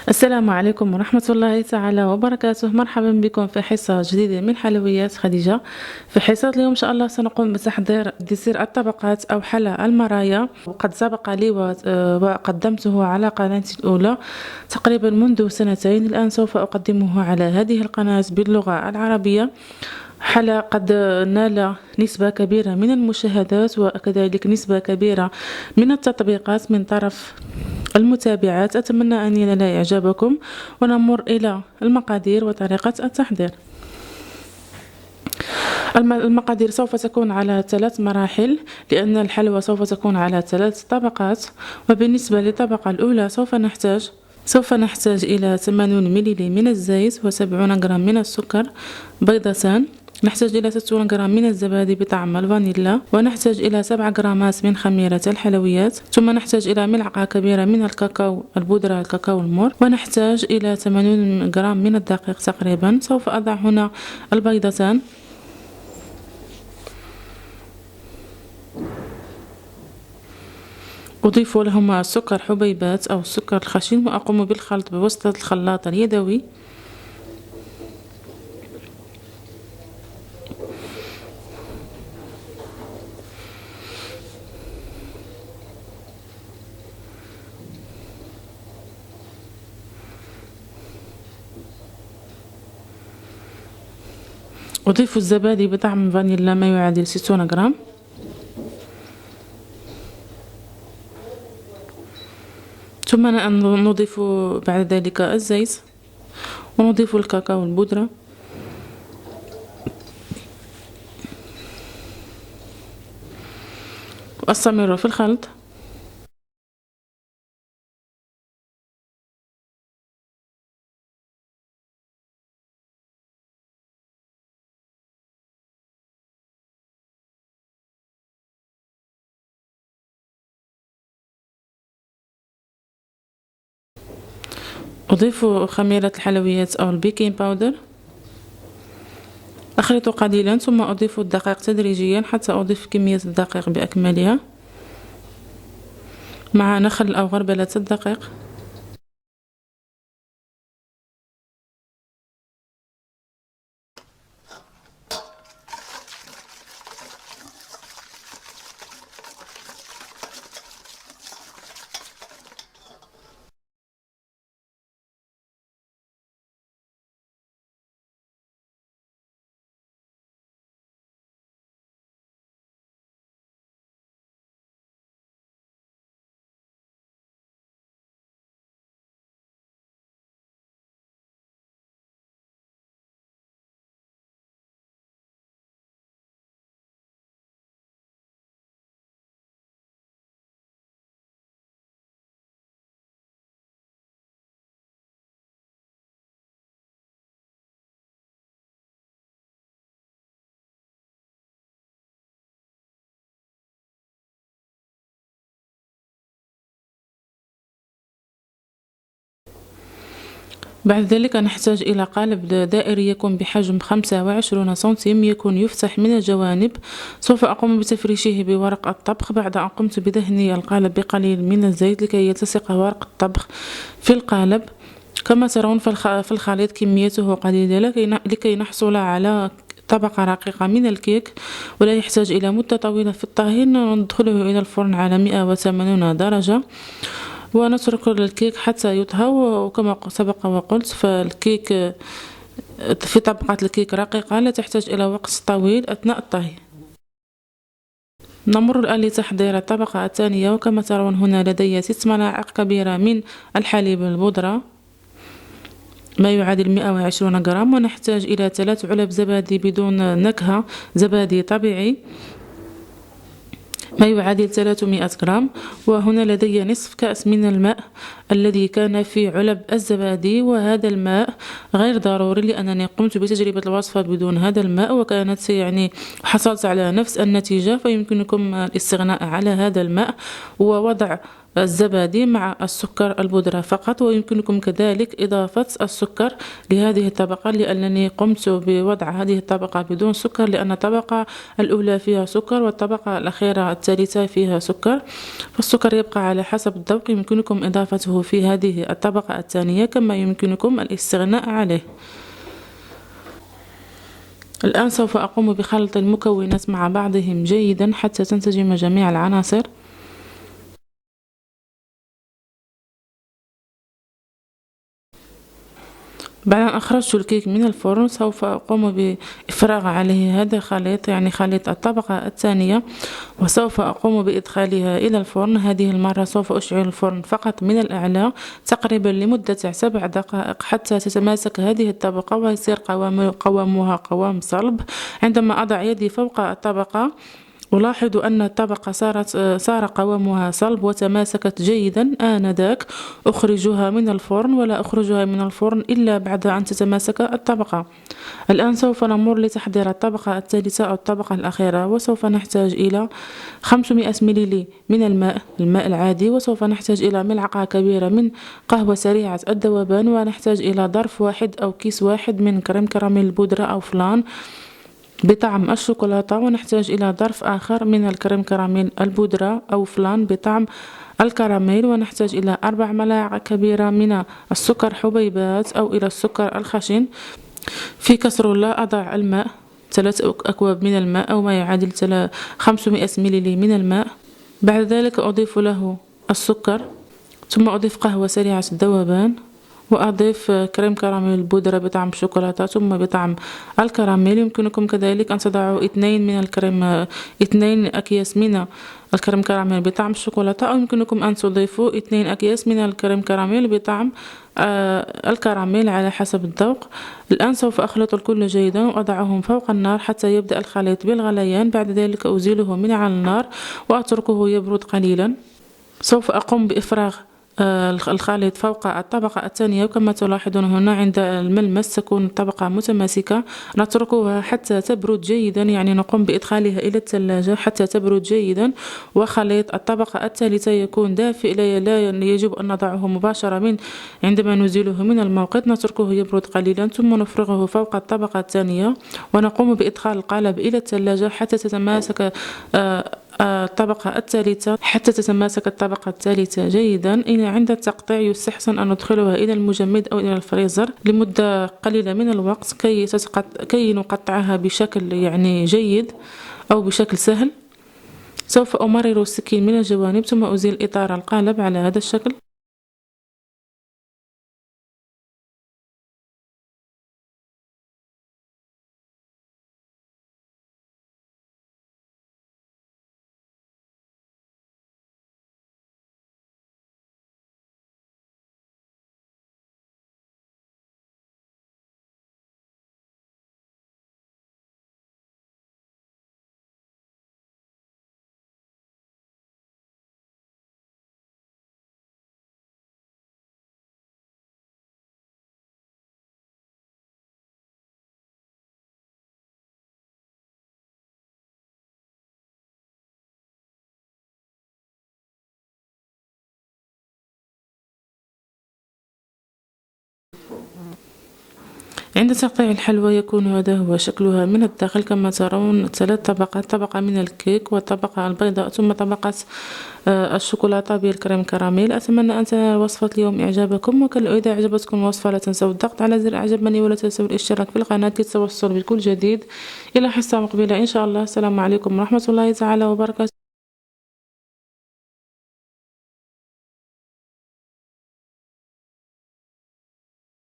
السلام عليكم ورحمة الله تعالى وبركاته. مرحبا بكم في حصة جديدة من حلويات خديجة. في حصة اليوم إن شاء الله سنقوم بتحضير ديسير الطبقات أو حلا المرايا، وقد سبق لي وقدمته على قناتي الأولى تقريبا منذ سنتين. الآن سوف أقدمه على هذه القناة باللغة العربية. حلا قد نال نسبة كبيرة من المشاهدات وكذلك نسبة كبيرة من التطبيقات من طرف المتابعات. أتمنى أن ينال إعجابكم، ونمر إلى المقادير وطريقة التحضير. المقادير سوف تكون على 3 مراحل، لأن الحلوى سوف تكون على 3 طبقات. وبالنسبة للطبقة الأولى سوف نحتاج إلى 80 ملل من الزيت و70 جرام من السكر، بيضتان، نحتاج إلى 60 جرام من الزبادي بطعم الفانيلا، ونحتاج إلى 7 جرامات من خميرة الحلويات، ثم نحتاج إلى ملعقة كبيرة من الكاكاو البودرة الكاكاو المر، ونحتاج إلى 80 جرام من الدقيق تقريبا. سوف أضع هنا البيضتان، أضيف لهما السكر حبيبات أو السكر الخشن، وأقوم بالخلط بواسطة الخلاط اليدوي. أضيف الزبادي بطعم فانيلا ما يعادل 60 جرام، ثم نضيف بعد ذلك الزيت، ونضيف الكاكاو البودرة، وأستمر في الخلط. أضيف خميرة الحلويات أو البيكنج باودر، أخلط قليلا، ثم أضيف الدقيق تدريجيا حتى أضيف كمية الدقيق بأكملها مع نخل أو غربلة الدقيق. بعد ذلك نحتاج إلى قالب دائري يكون بحجم 25 سنتيم، يكون يفتح من الجوانب. سوف أقوم بتفريشه بورق الطبخ بعد أن قمت بدهن القالب بقليل من الزيت لكي يلتصق ورق الطبخ في القالب. كما ترون في الخليط كميته قليلة لكي نحصل على طبقة رقيقة من الكيك، ولا يحتاج إلى مدة طويلة في الطهي. ندخله إلى الفرن على 180 درجة ونترك الكيك حتى يطهى. وكما سبق وقلت، فالكيك في طبقة الكيك رقيقة لا تحتاج إلى وقت طويل أثناء الطهي. نمر الآن لتحضير الطبقة الثانية، وكما ترون هنا لدي 6 ملاعق كبيرة من الحليب البودرة ما يعادل 120 جرام، ونحتاج إلى 3 علب زبادي بدون نكهة، زبادي طبيعي ما يعادل 300 جرام. وهنا لدي نصف كأس من الماء الذي كان في علب الزبادي، وهذا الماء غير ضروري لأنني قمت بتجربة الوصفة بدون هذا الماء وكانت حصلت على نفس النتيجة، فيمكنكم الاستغناء على هذا الماء ووضع الزبادي مع السكر البودرة فقط. ويمكنكم كذلك إضافة السكر لهذه الطبقة، لأنني قمت بوضع هذه الطبقة بدون سكر، لأن الطبقة الأولى فيها سكر والطبقة الأخيرة الثالثة فيها سكر، فالسكر يبقى على حسب الذوق. يمكنكم إضافته في هذه الطبقة الثانية كما يمكنكم الاستغناء عليه. الآن سوف أقوم بخلط المكونات مع بعضهم جيدا حتى تنسجم جميع العناصر. بعد أن أخرجت الكيك من الفرن سوف أقوم بإفراغ عليه هذا الخليط، يعني خليط الطبقة الثانية، وسوف أقوم بإدخالها إلى الفرن. هذه المرة سوف أشعل الفرن فقط من الأعلى تقريبا لمدة 7 دقائق حتى تتماسك هذه الطبقة ويصير قوامها قوام صلب. عندما أضع يدي فوق الطبقة ألاحظ أن الطبقة صار قوامها صلب وتماسكت جيدا. آنذاك أخرجها من الفرن، ولا أخرجها من الفرن إلا بعد أن تتماسك الطبقة. الآن سوف نمر لتحضير الطبقة الثالثة أو الطبقة الأخيرة، وسوف نحتاج إلى 500 ملل من الماء العادي، وسوف نحتاج إلى ملعقة كبيرة من قهوة سريعة الذوبان، ونحتاج إلى ظرف واحد أو كيس واحد من كريم كراميل البودرة أو فلان بطعم الشوكولاتة، ونحتاج إلى ظرف آخر من الكريم كراميل البودرة أو فلان بطعم الكراميل، ونحتاج إلى 4 ملاعق كبيرة من السكر حبيبات أو إلى السكر الخشن. في كسرولة أضع الماء 3 أكواب من الماء أو ما يعادل 500 ملل من الماء. بعد ذلك أضيف له السكر، ثم أضيف قهوة سريعة الذوبان، وأضيف كريم كراميل البودرة بطعم الشوكولاتة ثم بطعم الكراميل. يمكنكم كذلك أن تضعوا 2 أكياس من الكريم كراميل بطعم الشوكولاتة، أو يمكنكم أن تضيفوا 2 أكياس من الكريم كراميل بطعم الكراميل على حسب الذوق. الآن سوف أخلط الكل جيدا وأضعهم فوق النار حتى يبدأ الخليط بالغليان. بعد ذلك أزيله من على النار وأتركه يبرد قليلا. سوف أقوم بإفراغ الخليط فوق الطبقة الثانية، وكما تلاحظون هنا عند الملمس تكون الطبقة متماسكة. نتركها حتى تبرد جيدا، يعني نقوم بإدخالها إلى الثلاجة حتى تبرد جيدا. وخليط الطبقة الثالثة يكون دافئ، لا يجب أن نضعه مباشرة عندما نزيله من الموقد، نتركه يبرد قليلا ثم نفرغه فوق الطبقة الثانية، ونقوم بإدخال القالب إلى الثلاجة حتى تتماسك الطبقة الثالثة جيدا. عند التقطيع يستحسن أن ندخلها إلى المجمد أو إلى الفريزر لمدة قليلة من الوقت كي نقطعها بشكل يعني جيد أو بشكل سهل. سوف أمرر السكين من الجوانب ثم أزيل إطار القالب على هذا الشكل. عند تقطيع الحلوى يكون هذا هو شكلها من الداخل. كما ترون 3 طبقات، طبقة من الكيك وطبقة البيضاء ثم طبقة الشوكولاتة بالكريم كراميل. أتمنى أن تنال وصفة اليوم إعجابكم، وإذا أعجبتكم الوصفة لا تنسوا الضغط على زر أعجبني ولا تنسوا الاشتراك في القناة للتوصل بكل جديد. إلى حصة مقبلة إن شاء الله. السلام عليكم ورحمة الله تعالى وبركاته.